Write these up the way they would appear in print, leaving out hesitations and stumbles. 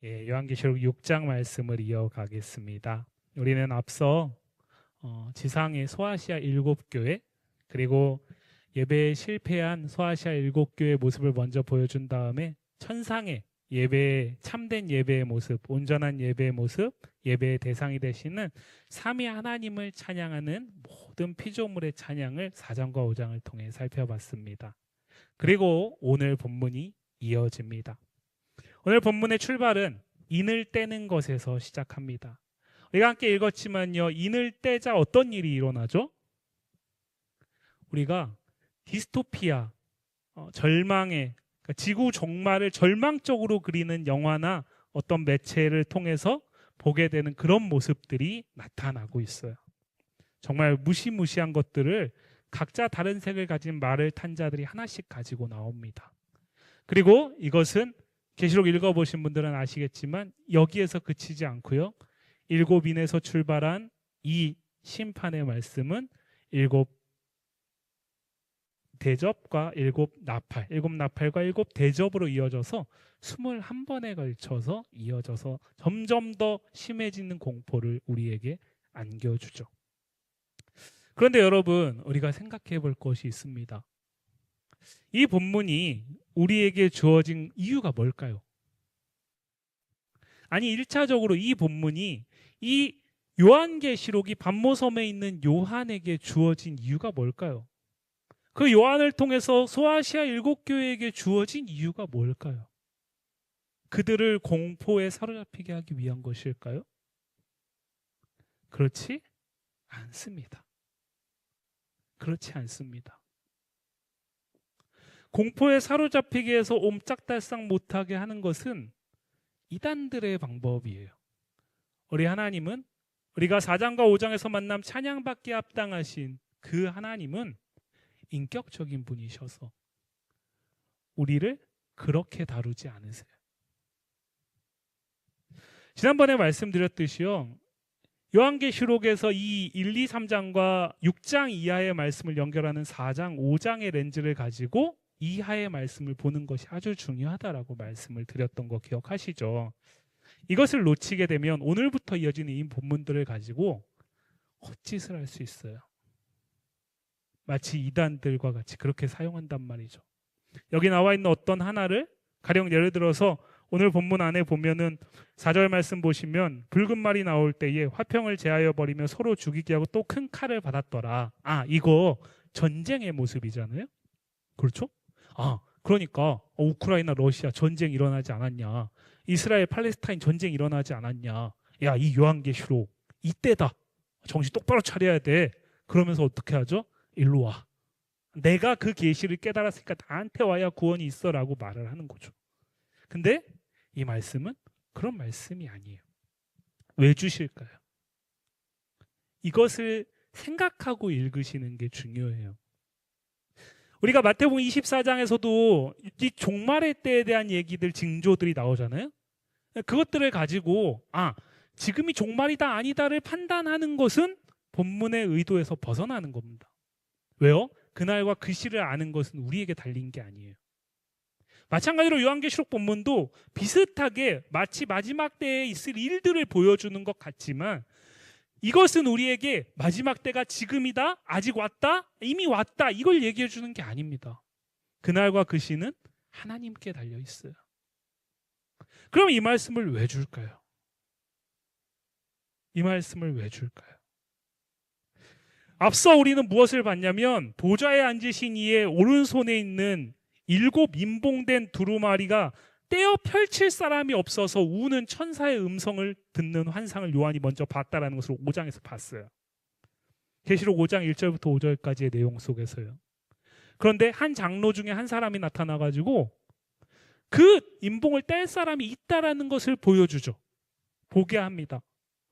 요한계시록 6장 말씀을 이어가겠습니다. 우리는 앞서 지상의 소아시아 7교회 그리고 예배에 실패한 소아시아 7교회 모습을 먼저 보여준 다음에 천상의 예배, 참된 예배의 모습, 온전한 예배의 모습, 예배의 대상이 되시는 삼위 하나님을 찬양하는 모든 피조물의 찬양을 4장과 5장을 통해 살펴봤습니다. 그리고 오늘 본문이 이어집니다. 오늘 본문의 출발은 인을 떼는 것에서 시작합니다. 우리가 함께 읽었지만요, 인을 떼자 어떤 일이 일어나죠? 우리가 디스토피아, 절망의, 그러니까 지구 종말을 절망적으로 그리는 영화나 어떤 매체를 통해서 보게 되는 그런 모습들이 나타나고 있어요. 정말 무시무시한 것들을 각자 다른 색을 가진 말을 탄 자들이 하나씩 가지고 나옵니다. 그리고 이것은 계시록 읽어보신 분들은 아시겠지만 여기에서 그치지 않고요, 7인에서 출발한 이 심판의 말씀은 7 대접과 7 나팔, 7 나팔과 7 대접으로 이어져서 21번에 걸쳐서 이어져서 점점 더 심해지는 공포를 우리에게 안겨주죠. 그런데 여러분, 우리가 생각해 볼 것이 있습니다. 이 본문이 우리에게 주어진 이유가 뭘까요? 아니, 1차적으로 이 본문이 이 요한계시록이 반모섬에 있는 요한에게 주어진 이유가 뭘까요? 그 요한을 통해서 소아시아 7교회에게 주어진 이유가 뭘까요? 그들을 공포에 사로잡히게 하기 위한 것일까요? 그렇지 않습니다. 그렇지 않습니다. 공포에 사로잡히게 해서 옴짝달싹 못하게 하는 것은 이단들의 방법이에요. 우리 하나님은, 우리가 4장과 5장에서 만남 찬양받기에 합당하신 그 하나님은 인격적인 분이셔서 우리를 그렇게 다루지 않으세요. 지난번에 말씀드렸듯이요, 요한계시록에서 이 1, 2, 3장과 6장 이하의 말씀을 연결하는 4장, 5장의 렌즈를 가지고 이하의 말씀을 보는 것이 아주 중요하다라고 말씀을 드렸던 거 기억하시죠? 이것을 놓치게 되면 오늘부터 이어지는 이 본문들을 가지고 헛짓을 할 수 있어요. 마치 이단들과 같이 그렇게 사용한단 말이죠. 여기 나와 있는 어떤 하나를, 가령 예를 들어서 오늘 본문 안에 보면은 4절 말씀 보시면 붉은 말이 나올 때에 화평을 제하여 버리며 서로 죽이게 하고 또 큰 칼을 받았더라. 이거 전쟁의 모습이잖아요. 그렇죠? 그러니까 우크라이나 러시아 전쟁 일어나지 않았냐, 이스라엘 팔레스타인 전쟁 일어나지 않았냐, 야, 이 요한계시록 이때다, 정신 똑바로 차려야 돼. 그러면서 어떻게 하죠? 일로 와, 내가 그 계시를 깨달았으니까 나한테 와야 구원이 있어라고 말을 하는 거죠. 근데 이 말씀은 그런 말씀이 아니에요. 왜 주실까요? 이것을 생각하고 읽으시는 게 중요해요. 우리가 마태복음 24장에서도 이 종말의 때에 대한 얘기들, 징조들이 나오잖아요. 그것들을 가지고 지금이 종말이다 아니다를 판단하는 것은 본문의 의도에서 벗어나는 겁니다. 왜요? 그날과 그 시를 아는 것은 우리에게 달린 게 아니에요. 마찬가지로 요한계시록 본문도 비슷하게 마치 마지막 때에 있을 일들을 보여주는 것 같지만 이것은 우리에게 마지막 때가 지금이다, 아직 왔다, 이미 왔다, 이걸 얘기해 주는 게 아닙니다. 그날과 그 시는 하나님께 달려 있어요. 그럼 이 말씀을 왜 줄까요? 이 말씀을 왜 줄까요? 앞서 우리는 무엇을 봤냐면 보좌에 앉으신 이의 오른손에 있는 7 인봉된 두루마리가 떼어 펼칠 사람이 없어서 우는 천사의 음성을 듣는 환상을 요한이 먼저 봤다라는 것을 5장에서 봤어요. 계시록 5장 1절부터 5절까지의 내용 속에서요. 그런데 한 장로 중에 한 사람이 나타나가지고 그 인봉을 뗄 사람이 있다라는 것을 보여주죠. 보게 합니다.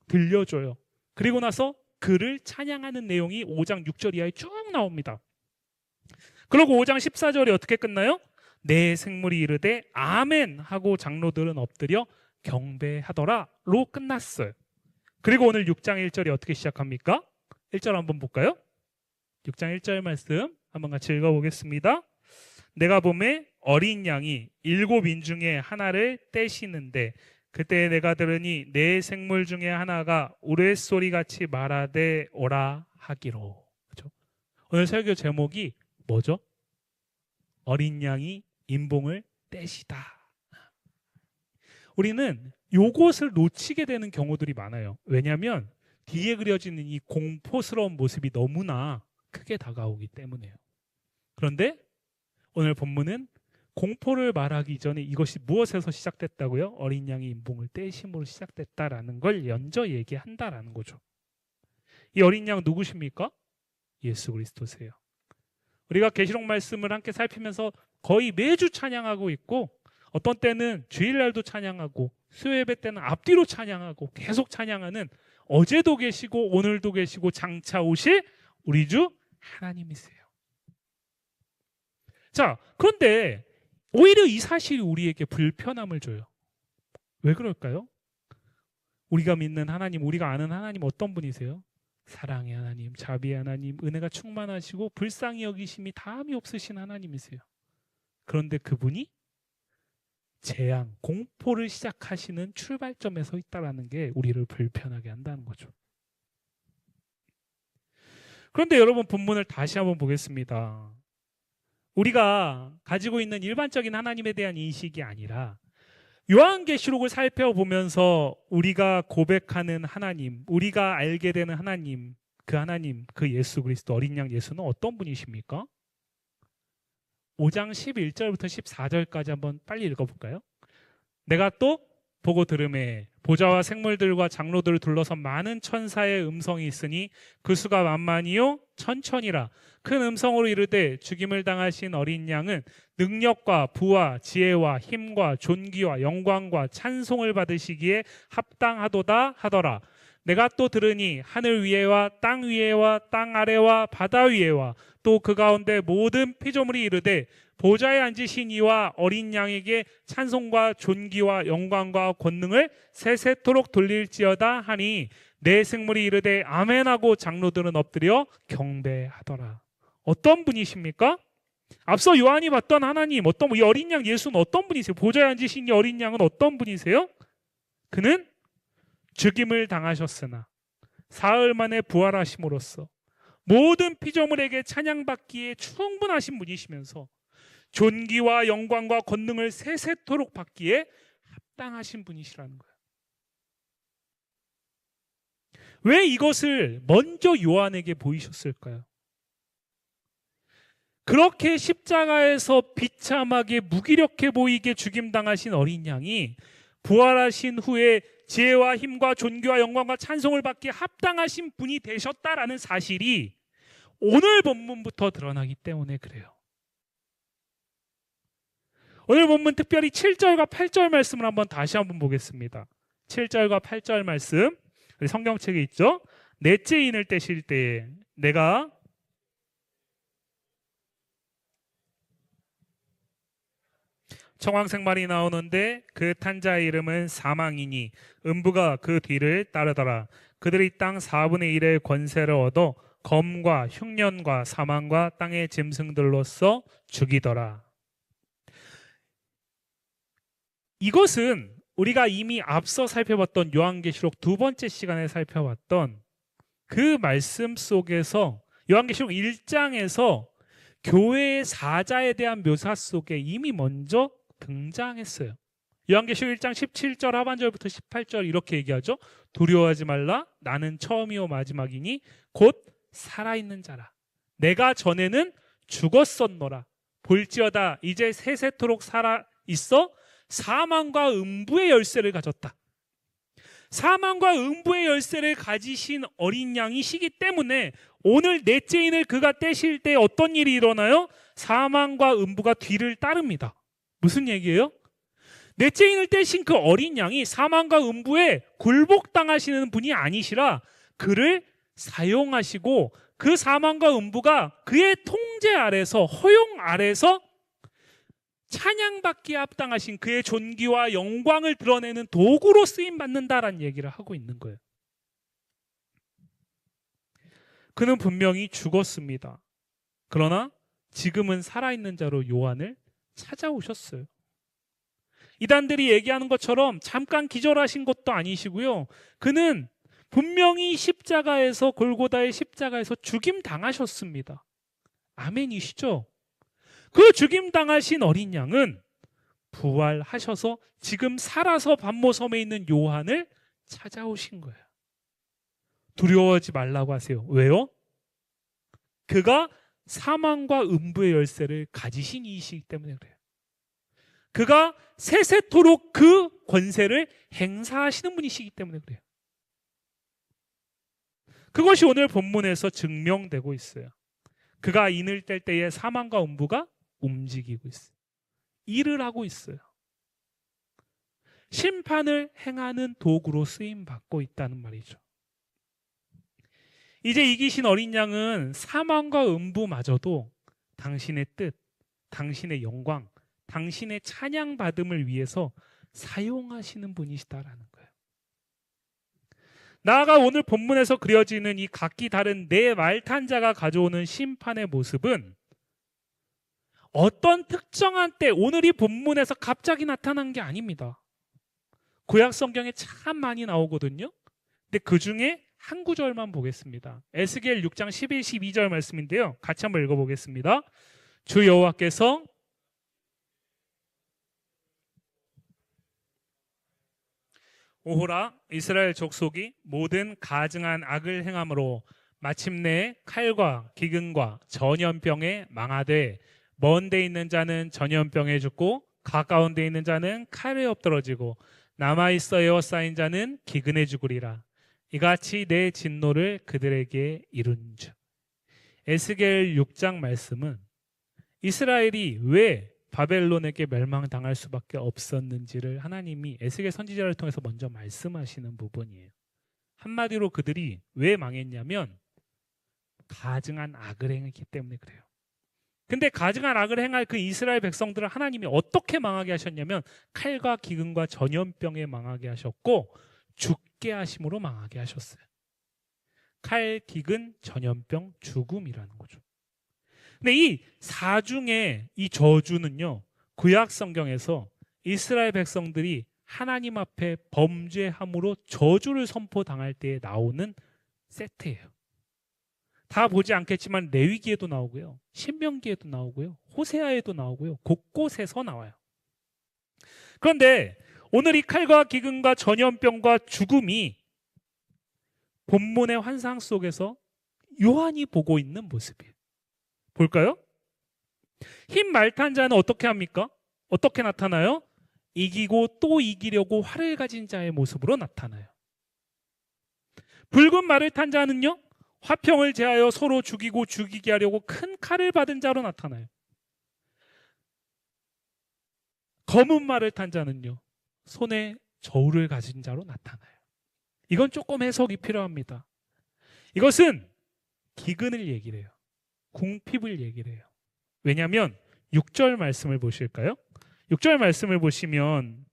들려줘요. 그리고 나서 그를 찬양하는 내용이 5장 6절 이하에 쭉 나옵니다. 그리고 5장 14절이 어떻게 끝나요? 내 생물이 이르되 아멘 하고 장로들은 엎드려 경배하더라로 끝났어요. 그리고 오늘 6장 1절이 어떻게 시작합니까? 1절 한번 볼까요? 6장 1절 말씀 한번 같이 읽어보겠습니다. 내가 보매 어린 양이 7인 중에 하나를 떼시는데 그때 내가 들으니 내 생물 중에 하나가 우레소리같이 말하되 오라 하기로. 그렇죠? 오늘 설교 제목이 뭐죠? 어린 양이 인봉을 떼시다. 우리는 요것을 놓치게 되는 경우들이 많아요. 왜냐하면 뒤에 그려지는 이 공포스러운 모습이 너무나 크게 다가오기 때문에요. 그런데 오늘 본문은 공포를 말하기 전에 이것이 무엇에서 시작됐다고요? 어린 양이 인봉을 떼심으로 시작됐다라는 걸 먼저 얘기한다라는 거죠. 이 어린 양 누구십니까? 예수 그리스도세요. 우리가 계시록 말씀을 함께 살피면서 거의 매주 찬양하고 있고, 어떤 때는 주일날도 찬양하고 수요예배 때는 앞뒤로 찬양하고 계속 찬양하는, 어제도 계시고 오늘도 계시고 장차 오실 우리 주 하나님이세요. 자, 그런데 오히려 이 사실이 우리에게 불편함을 줘요. 왜 그럴까요? 우리가 믿는 하나님, 우리가 아는 하나님 어떤 분이세요? 사랑의 하나님, 자비의 하나님, 은혜가 충만하시고 불쌍히 여기심이 다함이 없으신 하나님이세요. 그런데 그분이 재앙, 공포를 시작하시는 출발점에 서 있다는 게 우리를 불편하게 한다는 거죠. 그런데 여러분, 본문을 다시 한번 보겠습니다. 우리가 가지고 있는 일반적인 하나님에 대한 인식이 아니라 요한계시록을 살펴보면서 우리가 고백하는 하나님, 우리가 알게 되는 하나님, 그 예수 그리스도 어린 양 예수는 어떤 분이십니까? 5장 11절부터 14절까지 한번 빨리 읽어볼까요? 내가 또 보고 들으매 보좌와 생물들과 장로들을 둘러서 많은 천사의 음성이 있으니 그 수가 만만이요 천천이라. 큰 음성으로 이르되 죽임을 당하신 어린 양은 능력과 부와 지혜와 힘과 존귀와 영광과 찬송을 받으시기에 합당하도다 하더라. 내가 또 들으니 하늘 위에와 땅 위에와 땅 아래와 바다 위에와 또 그 가운데 모든 피조물이 이르되 보좌에 앉으신 이와 어린 양에게 찬송과 존귀와 영광과 권능을 세세토록 돌릴지어다 하니 내 생물이 이르되 아멘하고 장로들은 엎드려 경배하더라. 어떤 분이십니까? 앞서 요한이 봤던 하나님, 이 어린 양 예수는 어떤 분이세요? 보좌에 앉으신 이 어린 양은 어떤 분이세요? 그는 죽임을 당하셨으나 사흘 만에 부활하심으로써 모든 피조물에게 찬양받기에 충분하신 분이시면서 존귀와 영광과 권능을 세세토록 받기에 합당하신 분이시라는 거예요. 왜 이것을 먼저 요한에게 보이셨을까요? 그렇게 십자가에서 비참하게 무기력해 보이게 죽임당하신 어린 양이 부활하신 후에 지혜와 힘과 존귀와 영광과 찬송을 받기에 합당하신 분이 되셨다라는 사실이 오늘 본문부터 드러나기 때문에 그래요. 오늘 본문 특별히 7절과 8절 말씀을 다시 한번 보겠습니다. 7절과 8절 말씀, 우리 성경책에 있죠? 넷째 인을 떼실 때에 내가 청황색 말이 나오는데 그 탄 자의 이름은 사망이니 음부가 그 뒤를 따르더라. 그들이 땅 4분의 1의 권세를 얻어 검과 흉년과 사망과 땅의 짐승들로서 죽이더라. 이것은 우리가 이미 앞서 살펴봤던 요한계시록 두 번째 시간에 살펴봤던 그 말씀 속에서 요한계시록 1장에서 교회의 사자에 대한 묘사 속에 이미 먼저 등장했어요. 요한계시록 1장 17절 하반절부터 18절 이렇게 얘기하죠. 두려워하지 말라. 나는 처음이요 마지막이니 곧 살아있는 자라. 내가 전에는 죽었었노라. 볼지어다 이제 세세토록 살아있어 사망과 음부의 열쇠를 가졌다. 사망과 음부의 열쇠를 가지신 어린 양이시기 때문에 오늘 넷째 인을 그가 떼실 때 어떤 일이 일어나요? 사망과 음부가 뒤를 따릅니다. 무슨 얘기예요? 넷째 인을 떼신 그 어린 양이 사망과 음부에 굴복당하시는 분이 아니시라 그를 사용하시고 그 사망과 음부가 그의 통제 아래서, 허용 아래서 찬양받기에 합당하신 그의 존귀와 영광을 드러내는 도구로 쓰임받는다라는 얘기를 하고 있는 거예요. 그는 분명히 죽었습니다. 그러나 지금은 살아있는 자로 요한을 찾아오셨어요. 이단들이 얘기하는 것처럼 잠깐 기절하신 것도 아니시고요. 그는 분명히 십자가에서, 골고다의 십자가에서 죽임 당하셨습니다. 아멘이시죠? 그 죽임 당하신 어린 양은 부활하셔서 지금 살아서 반모섬에 있는 요한을 찾아오신 거예요. 두려워하지 말라고 하세요. 왜요? 그가 사망과 음부의 열쇠를 가지신 이이시기 때문에 그래요. 그가 세세토록 그 권세를 행사하시는 분이시기 때문에 그래요. 그것이 오늘 본문에서 증명되고 있어요. 그가 인을 뗄 때에 사망과 음부가 움직이고 있어요. 일을 하고 있어요. 심판을 행하는 도구로 쓰임받고 있다는 말이죠. 이제 이기신 어린 양은 사망과 음부마저도 당신의 뜻, 당신의 영광, 당신의 찬양받음을 위해서 사용하시는 분이시다라는 거예요. 나아가 오늘 본문에서 그려지는 이 각기 다른 네 말탄자가 가져오는 심판의 모습은 어떤 특정한 때, 오늘 이 본문에서 갑자기 나타난 게 아닙니다. 구약 성경에 참 많이 나오거든요. 근데 그 중에 한 구절만 보겠습니다. 에스겔 6장 11, 12절 말씀인데요. 같이 한번 읽어보겠습니다. 주 여호와께서 오호라 이스라엘 족속이 모든 가증한 악을 행함으로 마침내 칼과 기근과 전염병에 망하되 먼 데 있는 자는 전염병에 죽고 가까운 데 있는 자는 칼에 엎드러지고 남아있어 에워싸인 자는 기근에 죽으리라. 이같이 내 진노를 그들에게 이룬 주. 에스겔 6장 말씀은 이스라엘이 왜 바벨론에게 멸망당할 수밖에 없었는지를 하나님이 에스겔 선지자를 통해서 먼저 말씀하시는 부분이에요. 한마디로 그들이 왜 망했냐면 가증한 악을 행했기 때문에 그래요. 근데 가증한 악을 행할 그 이스라엘 백성들을 하나님이 어떻게 망하게 하셨냐면 칼과 기근과 전염병에 망하게 하셨고 죽게 하심으로 망하게 하셨어요. 칼, 기근, 전염병, 죽음이라는 거죠. 근데 이 사중의 이 저주는요, 구약 성경에서 이스라엘 백성들이 하나님 앞에 범죄함으로 저주를 선포당할 때에 나오는 세트예요. 다 보지 않겠지만 레위기에도 나오고요, 신명기에도 나오고요, 호세아에도 나오고요, 곳곳에서 나와요. 그런데 오늘 이 칼과 기근과 전염병과 죽음이 본문의 환상 속에서 요한이 보고 있는 모습이에요. 볼까요? 흰 말탄자는 어떻게 합니까? 어떻게 나타나요? 이기고 또 이기려고 활을 가진 자의 모습으로 나타나요. 붉은 말을 탄 자는요, 화평을 제하여 서로 죽이고 죽이게 하려고 큰 칼을 받은 자로 나타나요. 검은 말을 탄 자는요, 손에 저울을 가진 자로 나타나요. 이건 조금 해석이 필요합니다. 이것은 기근을 얘기를 해요. 궁핍을 얘기를 해요. 왜냐하면 6절 말씀을 보실까요? 6절 말씀을 보시면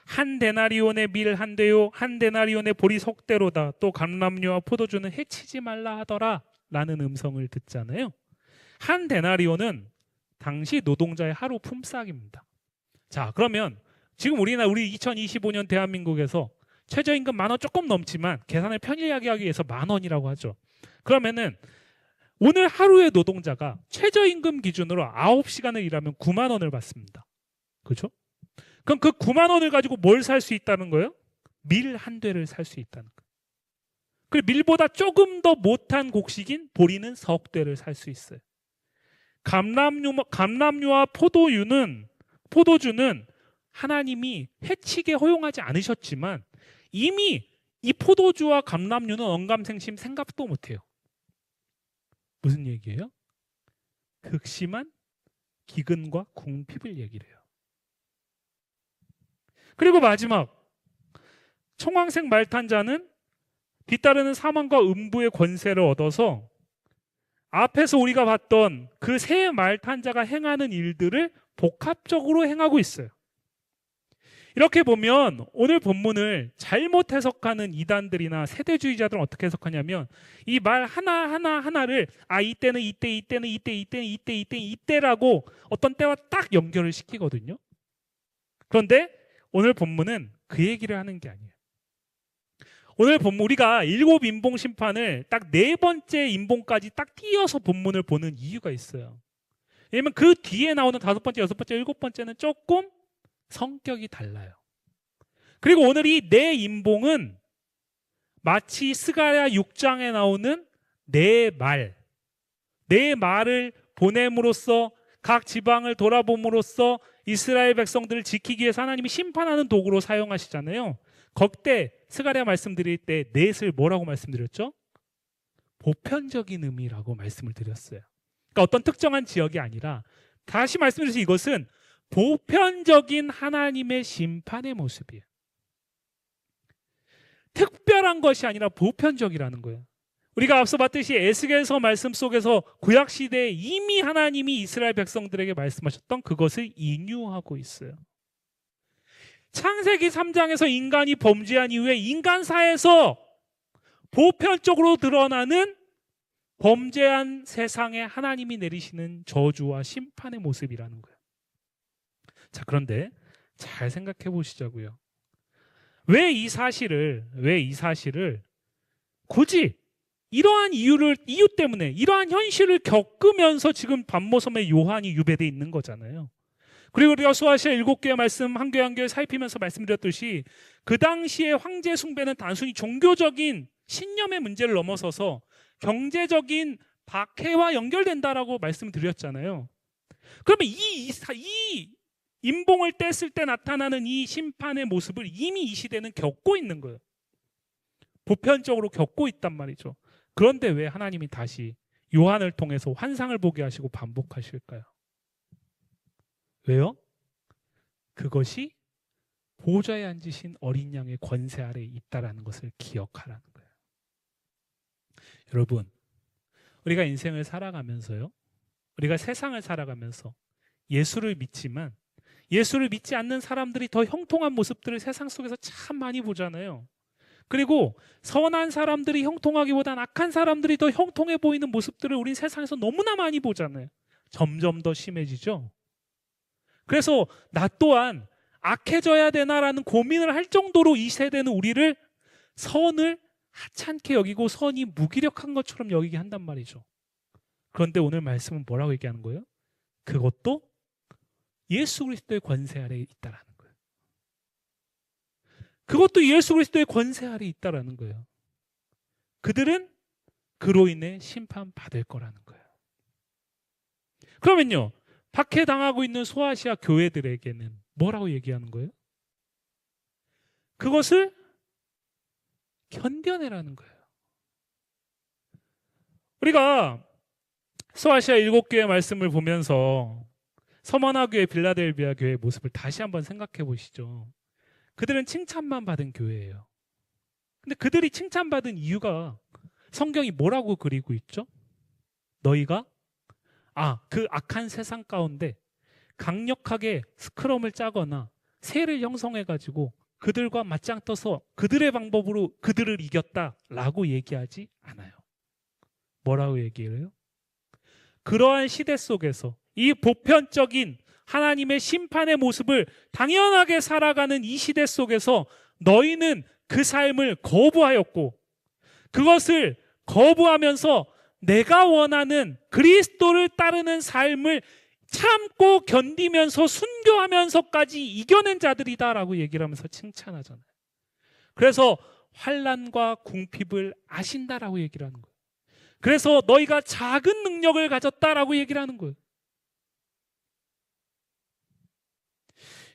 한 데나리온의 밀 한 대요, 한 데나리온의 보리 석대로다. 또 감람류와 포도주는 해치지 말라 하더라 라는 음성을 듣잖아요. 한 데나리온은 당시 노동자의 하루 품삯입니다. 자, 그러면 지금 우리 2025년 대한민국에서 최저임금 10,000원 조금 넘지만 계산을 편리하게 하기 위해서 10,000원이라고 하죠. 그러면은 오늘 하루의 노동자가 최저임금 기준으로 9시간을 일하면 9만 원을 받습니다. 그렇죠? 그럼 그 9만 원을 가지고 뭘 살 수 있다는 거예요? 밀 한 대를 살 수 있다는 거예요. 그리고 밀보다 조금 더 못한 곡식인 보리는 석 대를 살 수 있어요. 감람류와 포도주는 하나님이 해치게 허용하지 않으셨지만 이미 이 포도주와 감람류는 언감생심 생각도 못해요. 무슨 얘기예요? 극심한 기근과 궁핍을 얘기를 해요. 그리고 마지막, 청황색 말탄자는 뒤따르는 사망과 음부의 권세를 얻어서 앞에서 우리가 봤던 그 세 말탄자가 행하는 일들을 복합적으로 행하고 있어요. 이렇게 보면 오늘 본문을 잘못 해석하는 이단들이나 세대주의자들은 어떻게 해석하냐면 이 말 하나를 이때는 이때라고 어떤 때와 딱 연결을 시키거든요. 그런데 오늘 본문은 그 얘기를 하는 게 아니에요. 오늘 본문 우리가 7인봉 심판을 딱 4번째 인봉까지 딱 띄어서 본문을 보는 이유가 있어요. 왜냐면 그 뒤에 나오는 5번째, 6번째, 7번째는 조금 성격이 달라요. 그리고 오늘 이 4인봉은 마치 스가랴 6장에 나오는 내 말을 보냄으로써 각 지방을 돌아봄으로써 이스라엘 백성들을 지키기 위해서 하나님이 심판하는 도구로 사용하시잖아요. 그때 스가랴 말씀드릴 때 넷을 뭐라고 말씀드렸죠? 보편적인 의미라고 말씀을 드렸어요. 그러니까 어떤 특정한 지역이 아니라 다시 말씀드려서 이것은 보편적인 하나님의 심판의 모습이에요. 특별한 것이 아니라 보편적이라는 거예요. 우리가 앞서 봤듯이 에스겔서 말씀 속에서 구약 시대에 이미 하나님이 이스라엘 백성들에게 말씀하셨던 그것을 인유하고 있어요. 창세기 3장에서 인간이 범죄한 이후에 인간사에서 보편적으로 드러나는 범죄한 세상에 하나님이 내리시는 저주와 심판의 모습이라는 거예요. 자, 그런데 잘 생각해 보시자고요. 왜 이 사실을 굳이 이러한 이유 때문에 이러한 현실을 겪으면서 지금 반모섬의 요한이 유배되어 있는 거잖아요. 그리고 우리가 소아시아 7개의 말씀 한 개 한 개 살피면서 말씀드렸듯이 그 당시의 황제 숭배는 단순히 종교적인 신념의 문제를 넘어서서 경제적인 박해와 연결된다라고 말씀드렸잖아요. 그러면 이 인봉을 뗐을 때 나타나는 이 심판의 모습을 이미 이 시대는 겪고 있는 거예요. 보편적으로 겪고 있단 말이죠. 그런데 왜 하나님이 다시 요한을 통해서 환상을 보게 하시고 반복하실까요? 왜요? 그것이 보좌에 앉으신 어린 양의 권세 아래에 있다라는 것을 기억하라는 거예요. 여러분, 우리가 인생을 살아가면서요, 우리가 세상을 살아가면서 예수를 믿지만 예수를 믿지 않는 사람들이 더 형통한 모습들을 세상 속에서 참 많이 보잖아요. 그리고 선한 사람들이 형통하기보단 악한 사람들이 더 형통해 보이는 모습들을 우린 세상에서 너무나 많이 보잖아요. 점점 더 심해지죠. 그래서 나 또한 악해져야 되나라는 고민을 할 정도로 이 세대는 우리를 선을 하찮게 여기고 선이 무기력한 것처럼 여기게 한단 말이죠. 그런데 오늘 말씀은 뭐라고 얘기하는 거예요? 그것도 예수 그리스도의 권세 아래에 있다라는 거예요. 그것도 예수 그리스도의 권세 아래에 있다라는 거예요. 그들은 그로 인해 심판받을 거라는 거예요. 그러면요, 박해당하고 있는 소아시아 교회들에게는 뭐라고 얘기하는 거예요? 그것을 견뎌내라는 거예요. 우리가 소아시아 7교회 말씀을 보면서 서머나 교회, 빌라델비아 교회의 모습을 다시 한번 생각해 보시죠. 그들은 칭찬만 받은 교회예요. 근데 그들이 칭찬받은 이유가 성경이 뭐라고 그리고 있죠? 너희가 그 악한 세상 가운데 강력하게 스크럼을 짜거나 세를 형성해가지고 그들과 맞짱 떠서 그들의 방법으로 그들을 이겼다라고 얘기하지 않아요. 뭐라고 얘기해요? 그러한 시대 속에서 이 보편적인 하나님의 심판의 모습을 당연하게 살아가는 이 시대 속에서 너희는 그 삶을 거부하였고 그것을 거부하면서 내가 원하는 그리스도를 따르는 삶을 참고 견디면서 순교하면서까지 이겨낸 자들이다라고 얘기를 하면서 칭찬하잖아요. 그래서 환난과 궁핍을 아신다라고 얘기를 하는 거예요. 그래서 너희가 작은 능력을 가졌다라고 얘기를 하는 거예요.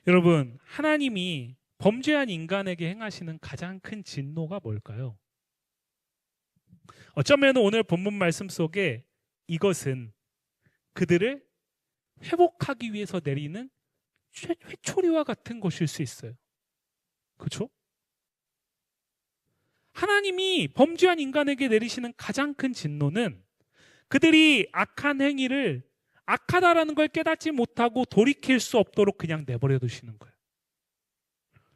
여러분, 하나님이 범죄한 인간에게 행하시는 가장 큰 진노가 뭘까요? 어쩌면 오늘 본문 말씀 속에 이것은 그들을 회복하기 위해서 내리는 회초리와 같은 것일 수 있어요. 그렇죠? 하나님이 범죄한 인간에게 내리시는 가장 큰 진노는 그들이 악한 행위를 악하다라는 걸 깨닫지 못하고 돌이킬 수 없도록 그냥 내버려 두시는 거예요.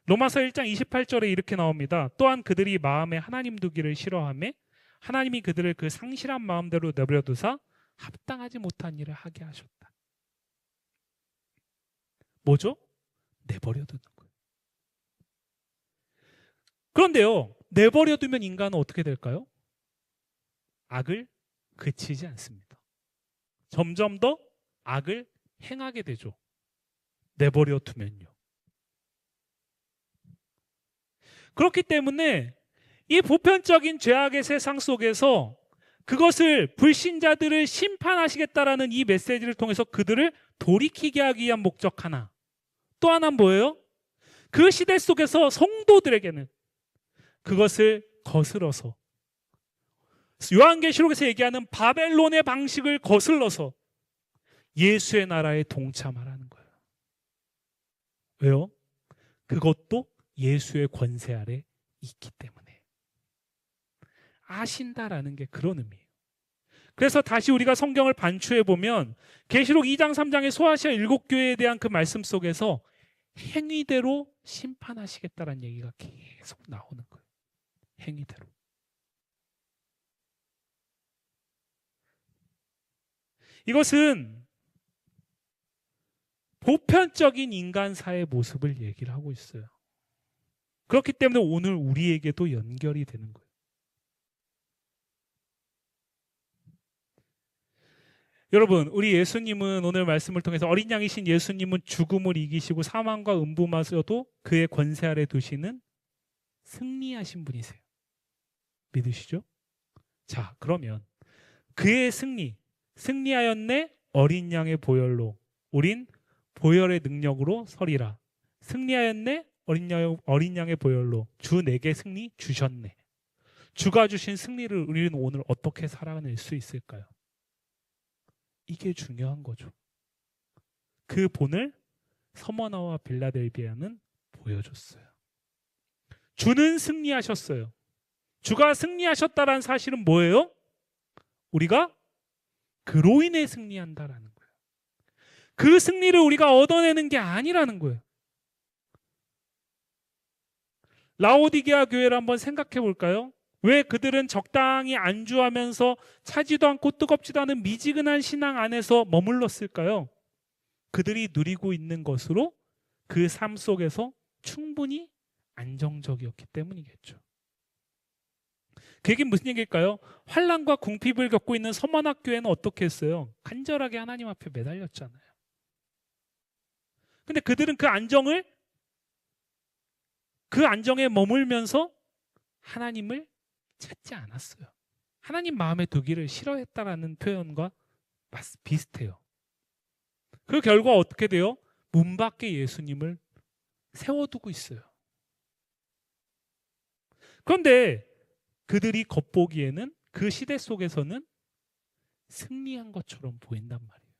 로마서 1장 28절에 이렇게 나옵니다. 또한 그들이 마음에 하나님 두기를 싫어하며 하나님이 그들을 그 상실한 마음대로 내버려 두사 합당하지 못한 일을 하게 하셨다. 뭐죠? 내버려두는 거예요. 그런데요, 내버려두면 인간은 어떻게 될까요? 악을 그치지 않습니다. 점점 더 악을 행하게 되죠. 내버려두면요. 그렇기 때문에 이 보편적인 죄악의 세상 속에서 그것을 불신자들을 심판하시겠다라는 이 메시지를 통해서 그들을 돌이키게 하기 위한 목적 하나. 또 하나는 뭐예요? 그 시대 속에서 성도들에게는 그것을 거슬러서 요한계시록에서 얘기하는 바벨론의 방식을 거슬러서 예수의 나라에 동참하라는 거예요. 왜요? 그것도 예수의 권세 아래 있기 때문에. 아신다라는 게 그런 의미예요. 그래서 다시 우리가 성경을 반추해 보면 계시록 2장 3장의 소아시아 7교회에 대한 그 말씀 속에서 행위대로 심판하시겠다라는 얘기가 계속 나오는 거예요. 행위대로. 이것은 보편적인 인간사의 모습을 얘기를 하고 있어요. 그렇기 때문에 오늘 우리에게도 연결이 되는 거예요. 여러분, 우리 예수님은 오늘 말씀을 통해서 어린 양이신 예수님은 죽음을 이기시고 사망과 음부마저도 그의 권세 아래 두시는 승리하신 분이세요. 믿으시죠? 자, 그러면 그의 승리하였네 어린 양의 보혈로 우린 보혈의 능력으로 서리라. 승리하였네 어린 양의 보혈로 주 내게 승리 주셨네. 주가 주신 승리를 우리는 오늘 어떻게 살아낼 수 있을까요? 이게 중요한 거죠. 그 본을 서머나와 빌라델비아는 보여줬어요. 주는 승리하셨어요. 주가 승리하셨다라는 사실은 뭐예요? 우리가 그로 인해 승리한다라는 거예요. 그 승리를 우리가 얻어내는 게 아니라는 거예요. 라오디게아 교회를 한번 생각해 볼까요? 왜 그들은 적당히 안주하면서 차지도 않고 뜨겁지도 않은 미지근한 신앙 안에서 머물렀을까요? 그들이 누리고 있는 것으로 그 삶 속에서 충분히 안정적이었기 때문이겠죠. 그게 무슨 얘기일까요? 환난과 궁핍을 겪고 있는 서머나 교회는 어떻게 했어요? 간절하게 하나님 앞에 매달렸잖아요. 근데 그들은 그 안정에 머물면서 하나님을 찾지 않았어요. 하나님 마음에 두기를 싫어했다라는 표현과 비슷해요. 그 결과 어떻게 돼요? 문 밖에 예수님을 세워두고 있어요. 그런데 그들이 겉보기에는 그 시대 속에서는 승리한 것처럼 보인단 말이에요.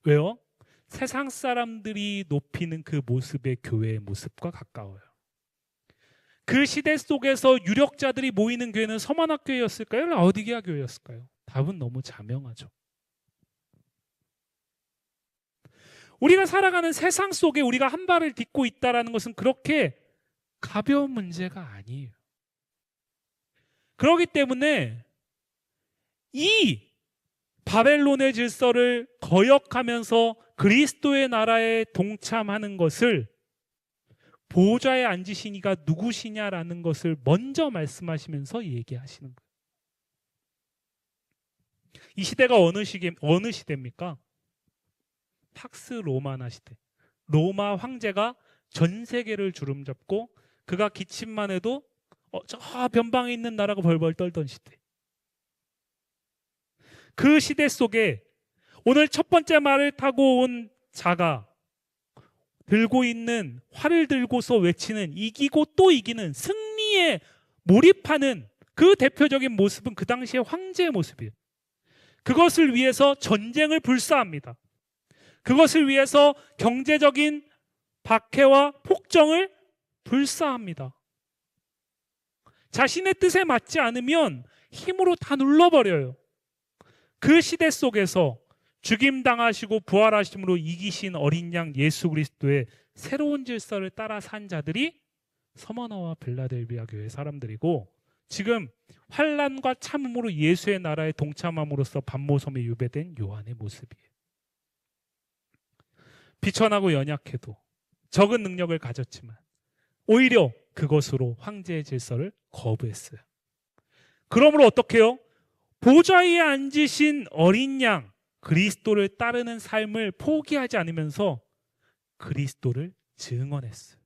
왜요? 세상 사람들이 높이는 그 모습의 교회의 모습과 가까워요. 그 시대 속에서 유력자들이 모이는 교회는 서머나 교회였을까요? 라오디게아 교회였을까요? 답은 너무 자명하죠. 우리가 살아가는 세상 속에 우리가 한 발을 딛고 있다는 것은 그렇게 가벼운 문제가 아니에요. 그렇기 때문에 이 바벨론의 질서를 거역하면서 그리스도의 나라에 동참하는 것을 보좌에 앉으신 이가 누구시냐라는 것을 먼저 말씀하시면서 얘기하시는 거예요. 이 시대가 어느 시대입니까? 팍스 로마나 시대. 로마 황제가 전 세계를 주름잡고 그가 기침만 해도 저 변방에 있는 나라가 벌벌 떨던 시대. 그 시대 속에 오늘 첫 번째 말을 타고 온 자가 들고 있는 활을 들고서 외치는 이기고 또 이기는 승리에 몰입하는 그 대표적인 모습은 그 당시의 황제의 모습이에요. 그것을 위해서 전쟁을 불사합니다. 그것을 위해서 경제적인 박해와 폭정을 불사합니다. 자신의 뜻에 맞지 않으면 힘으로 다 눌러버려요. 그 시대 속에서 죽임당하시고 부활하심으로 이기신 어린 양 예수 그리스도의 새로운 질서를 따라 산 자들이 서머나와 빌라델비아 교회 사람들이고 지금 환난과 참음으로 예수의 나라에 동참함으로써 반모섬에 유배된 요한의 모습이에요. 비천하고 연약해도 적은 능력을 가졌지만 오히려 그것으로 황제의 질서를 거부했어요. 그러므로 어떻게 해요? 보좌 위에 앉으신 어린 양 그리스도를 따르는 삶을 포기하지 않으면서 그리스도를 증언했어요.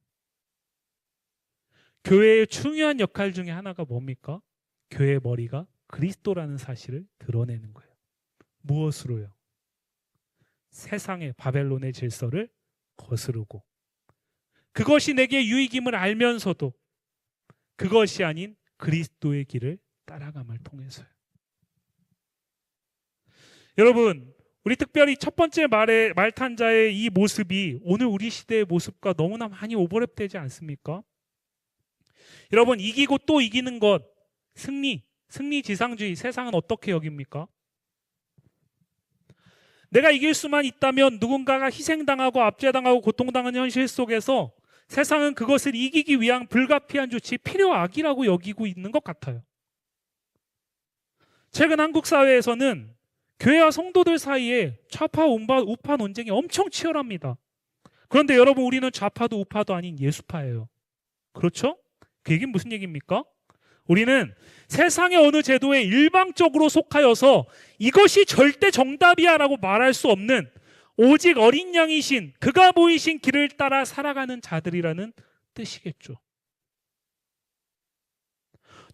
교회의 중요한 역할 중에 하나가 뭡니까? 교회의 머리가 그리스도라는 사실을 드러내는 거예요. 무엇으로요? 세상의 바벨론의 질서를 거스르고 그것이 내게 유익임을 알면서도 그것이 아닌 그리스도의 길을 따라감을 통해서요. 여러분, 우리 특별히 첫 번째 말탄자의 이 모습이 오늘 우리 시대의 모습과 너무나 많이 오버랩되지 않습니까? 여러분, 이기고 또 이기는 것, 승리지상주의, 세상은 어떻게 여깁니까? 내가 이길 수만 있다면 누군가가 희생당하고 압제당하고 고통당하는 현실 속에서 세상은 그것을 이기기 위한 불가피한 조치, 필요악이라고 여기고 있는 것 같아요. 최근 한국 사회에서는 교회와 성도들 사이에 좌파 우파 논쟁이 엄청 치열합니다. 그런데 여러분, 우리는 좌파도 우파도 아닌 예수파예요. 그렇죠? 그 얘기는 무슨 얘기입니까? 우리는 세상의 어느 제도에 일방적으로 속하여서 이것이 절대 정답이야 라고 말할 수 없는 오직 어린 양이신 그가 보이신 길을 따라 살아가는 자들이라는 뜻이겠죠.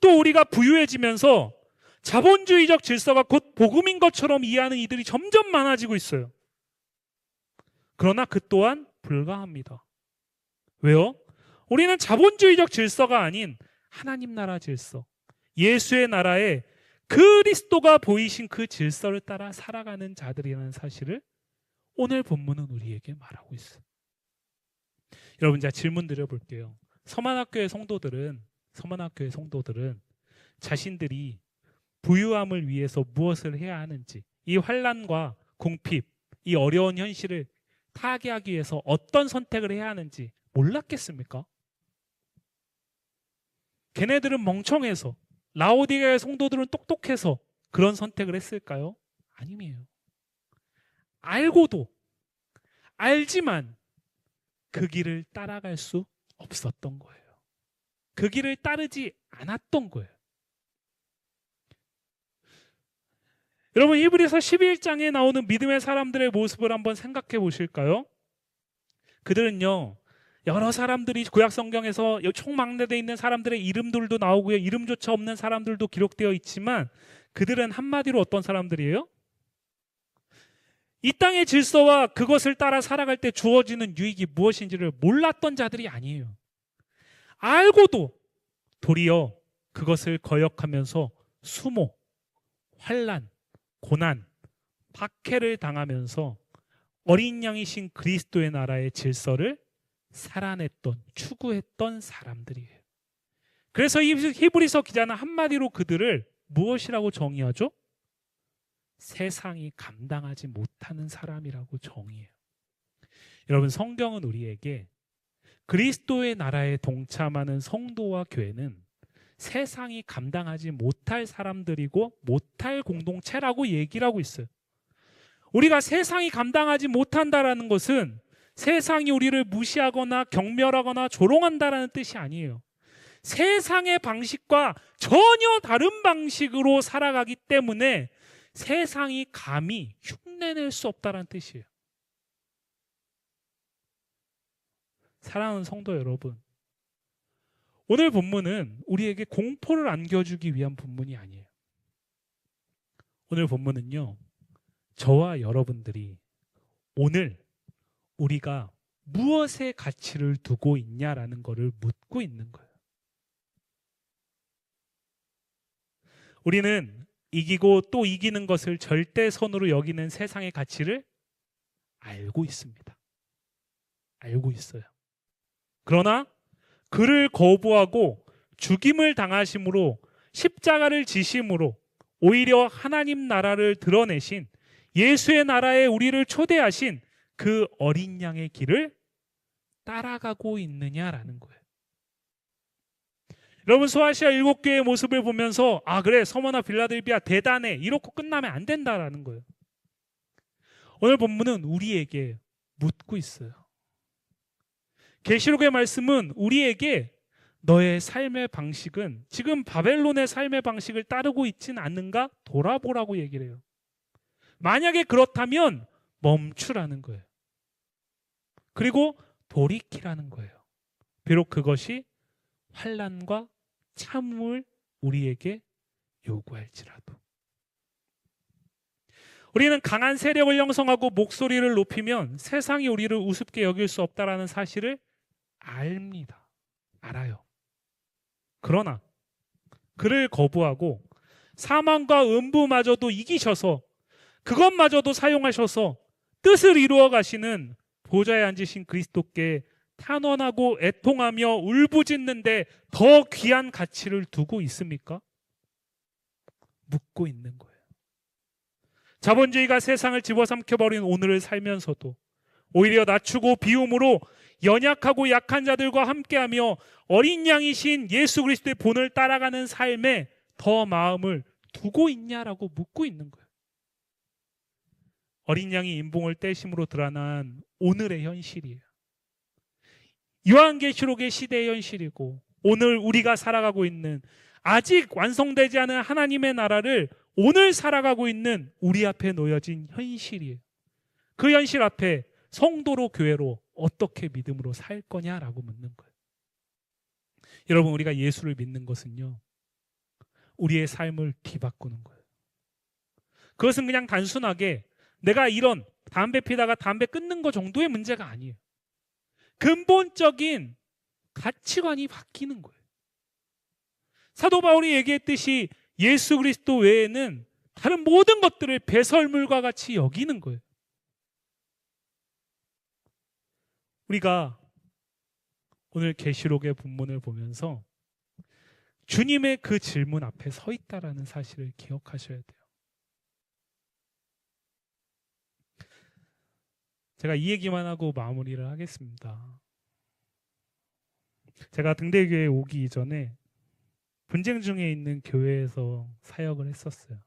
또 우리가 부유해지면서 자본주의적 질서가 곧 복음인 것처럼 이해하는 이들이 점점 많아지고 있어요. 그러나 그 또한 불가합니다. 왜요? 우리는 자본주의적 질서가 아닌 하나님 나라 질서, 예수의 나라에 그리스도가 보이신 그 질서를 따라 살아가는 자들이라는 사실을 오늘 본문은 우리에게 말하고 있어요. 여러분, 제가 질문 드려볼게요. 서만학교의 성도들은 자신들이 부유함을 위해서 무엇을 해야 하는지, 이 환난과 궁핍, 이 어려운 현실을 타개하기 위해서 어떤 선택을 해야 하는지 몰랐겠습니까? 걔네들은 멍청해서, 라오디게아의 성도들은 똑똑해서 그런 선택을 했을까요? 아니에요. 알지만 그 길을 따라갈 수 없었던 거예요. 그 길을 따르지 않았던 거예요. 여러분, 히브리서 11장에 나오는 믿음의 사람들의 모습을 한번 생각해 보실까요? 그들은요, 여러 사람들이 구약 성경에서 총망라되어 있는 사람들의 이름들도 나오고요, 이름조차 없는 사람들도 기록되어 있지만 그들은 한마디로 어떤 사람들이에요? 이 땅의 질서와 그것을 따라 살아갈 때 주어지는 유익이 무엇인지를 몰랐던 자들이 아니에요. 알고도 도리어 그것을 거역하면서 수모, 환난, 고난, 박해를 당하면서 어린 양이신 그리스도의 나라의 질서를 살아냈던, 추구했던 사람들이에요. 그래서 이 히브리서 기자는 한마디로 그들을 무엇이라고 정의하죠? 세상이 감당하지 못하는 사람이라고 정의해요. 여러분, 성경은 우리에게 그리스도의 나라에 동참하는 성도와 교회는 세상이 감당하지 못할 사람들이고 못할 공동체라고 얘기를 하고 있어요. 우리가 세상이 감당하지 못한다라는 것은 세상이 우리를 무시하거나 경멸하거나 조롱한다라는 뜻이 아니에요. 세상의 방식과 전혀 다른 방식으로 살아가기 때문에 세상이 감히 흉내낼 수 없다는 뜻이에요. 사랑하는 성도 여러분, 오늘 본문은 우리에게 공포를 안겨주기 위한 본문이 아니에요. 오늘 본문은요, 저와 여러분들이 오늘 우리가 무엇에 가치를 두고 있냐라는 것을 묻고 있는 거예요. 우리는 이기고 또 이기는 것을 절대선으로 여기는 세상의 가치를 알고 있습니다. 알고 있어요. 그러나 그를 거부하고 죽임을 당하심으로 십자가를 지심으로 오히려 하나님 나라를 드러내신 예수의 나라에 우리를 초대하신 그 어린 양의 길을 따라가고 있느냐라는 거예요. 여러분, 소아시아 7교회의 모습을 보면서 그래, 서머나 빌라델비아 대단해, 이렇게 끝나면 안 된다라는 거예요. 오늘 본문은 우리에게 묻고 있어요. 계시록의 말씀은 우리에게 너의 삶의 방식은 지금 바벨론의 삶의 방식을 따르고 있지는 않는가? 돌아보라고 얘기를 해요. 만약에 그렇다면 멈추라는 거예요. 그리고 돌이키라는 거예요. 비록 그것이 환난과 참음을 우리에게 요구할지라도. 우리는 강한 세력을 형성하고 목소리를 높이면 세상이 우리를 우습게 여길 수 없다라는 사실을 압니다. 알아요. 그러나 그를 거부하고 사망과 음부마저도 이기셔서 그것마저도 사용하셔서 뜻을 이루어 가시는 보좌에 앉으신 그리스도께 탄원하고 애통하며 울부짖는데 더 귀한 가치를 두고 있습니까? 묻고 있는 거예요. 자본주의가 세상을 집어삼켜버린 오늘을 살면서도 오히려 낮추고 비움으로 연약하고 약한 자들과 함께하며 어린 양이신 예수 그리스도의 본을 따라가는 삶에 더 마음을 두고 있냐라고 묻고 있는 거예요. 어린 양이 인봉을 떼심으로 드러난 오늘의 현실이에요. 요한계시록의 시대의 현실이고 오늘 우리가 살아가고 있는 아직 완성되지 않은 하나님의 나라를 오늘 살아가고 있는 우리 앞에 놓여진 현실이에요. 그 현실 앞에 성도로 교회로 어떻게 믿음으로 살 거냐라고 묻는 거예요. 여러분, 우리가 예수를 믿는 것은요, 우리의 삶을 뒤바꾸는 거예요. 그것은 그냥 단순하게 내가 이런 담배 피다가 담배 끊는 것 정도의 문제가 아니에요. 근본적인 가치관이 바뀌는 거예요. 사도 바울이 얘기했듯이 예수 그리스도 외에는 다른 모든 것들을 배설물과 같이 여기는 거예요. 우리가 오늘 계시록의 본문을 보면서 주님의 그 질문 앞에 서 있다라는 사실을 기억하셔야 돼요. 제가 이 얘기만 하고 마무리를 하겠습니다. 제가 등대교회에 오기 이전에 분쟁 중에 있는 교회에서 사역을 했었어요.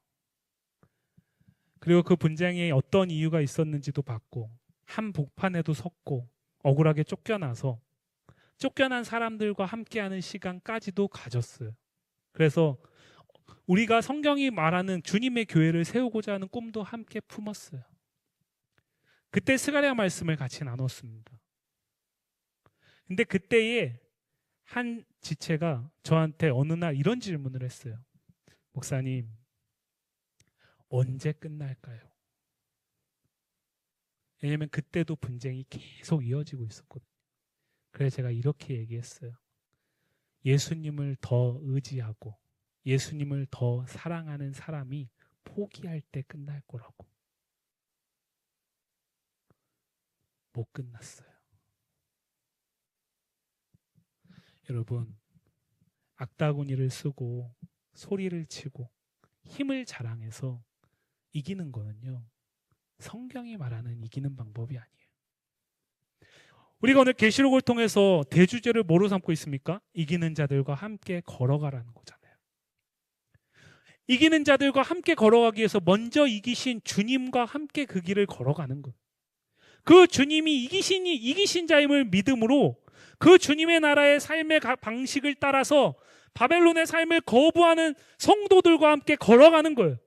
그리고 그 분쟁에 어떤 이유가 있었는지도 봤고 한복판에도 섰고 억울하게 쫓겨나서 쫓겨난 사람들과 함께하는 시간까지도 가졌어요. 그래서 우리가 성경이 말하는 주님의 교회를 세우고자 하는 꿈도 함께 품었어요. 그때 스가랴 말씀을 같이 나눴습니다. 근데 그때에 한 지체가 저한테 어느 날 이런 질문을 했어요. 목사님, 언제 끝날까요? 왜냐하면 그때도 분쟁이 계속 이어지고 있었거든요. 그래서 제가 이렇게 얘기했어요. 예수님을 더 의지하고 예수님을 더 사랑하는 사람이 포기할 때 끝날 거라고. 못 끝났어요. 여러분, 악다구니를 쓰고 소리를 치고 힘을 자랑해서 이기는 거는요, 성경이 말하는 이기는 방법이 아니에요. 우리가 오늘 계시록을 통해서 대주제를 뭐로 삼고 있습니까? 이기는 자들과 함께 걸어가라는 거잖아요. 이기는 자들과 함께 걸어가기 위해서 먼저 이기신 주님과 함께 그 길을 걸어가는 거예요. 그 주님이 이기신 자임을 믿음으로 그 주님의 나라의 삶의 방식을 따라서 바벨론의 삶을 거부하는 성도들과 함께 걸어가는 거예요.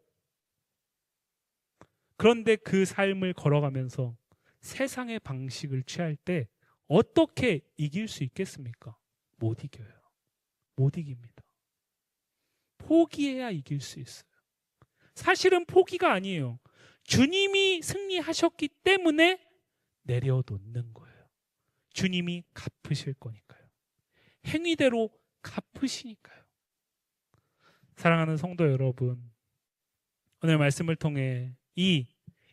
그런데 그 삶을 걸어가면서 세상의 방식을 취할 때 어떻게 이길 수 있겠습니까? 못 이겨요. 못 이깁니다. 포기해야 이길 수 있어요. 사실은 포기가 아니에요. 주님이 승리하셨기 때문에 내려놓는 거예요. 주님이 갚으실 거니까요. 행위대로 갚으시니까요. 사랑하는 성도 여러분, 오늘 말씀을 통해 이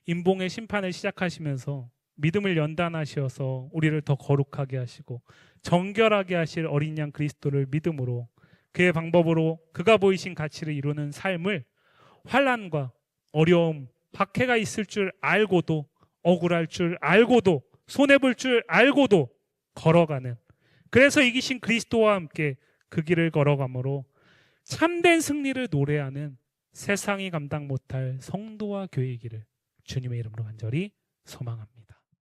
인봉의 심판을 시작하시면서 믿음을 연단하셔서 우리를 더 거룩하게 하시고 정결하게 하실 어린 양 그리스도를 믿음으로 그의 방법으로 그가 보이신 가치를 이루는 삶을 환난과 어려움, 박해가 있을 줄 알고도 억울할 줄 알고도 손해볼 줄 알고도 걸어가는, 그래서 이기신 그리스도와 함께 그 길을 걸어가므로 참된 승리를 노래하는 세상이 감당 못할 성도와 교회이기를 주님의 이름으로 간절히 소망합니다.